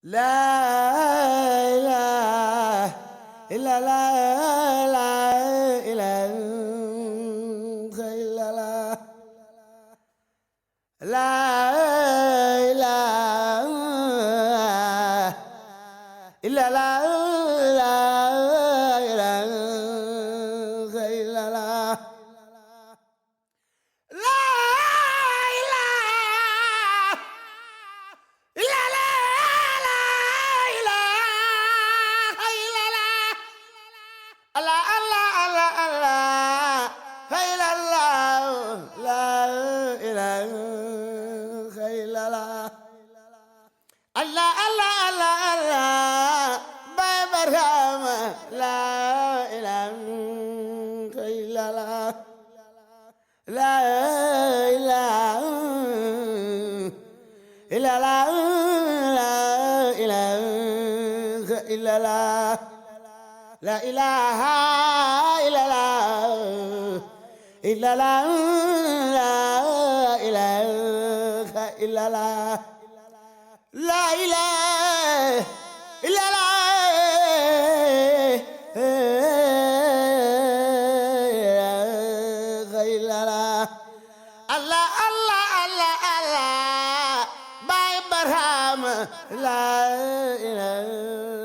لا إله إلا لا لا إله إلا لا لا إله إلا لا لا إله إلا لا Allah Allah Allah Allah Baay Barhama la ilaha illallah la ilaha illallah la ilaha illallah la ilaha illallah illallah la ilaha illallah la ilaha illallah Allah Allah Allah Allah Baay Barhama la ilaha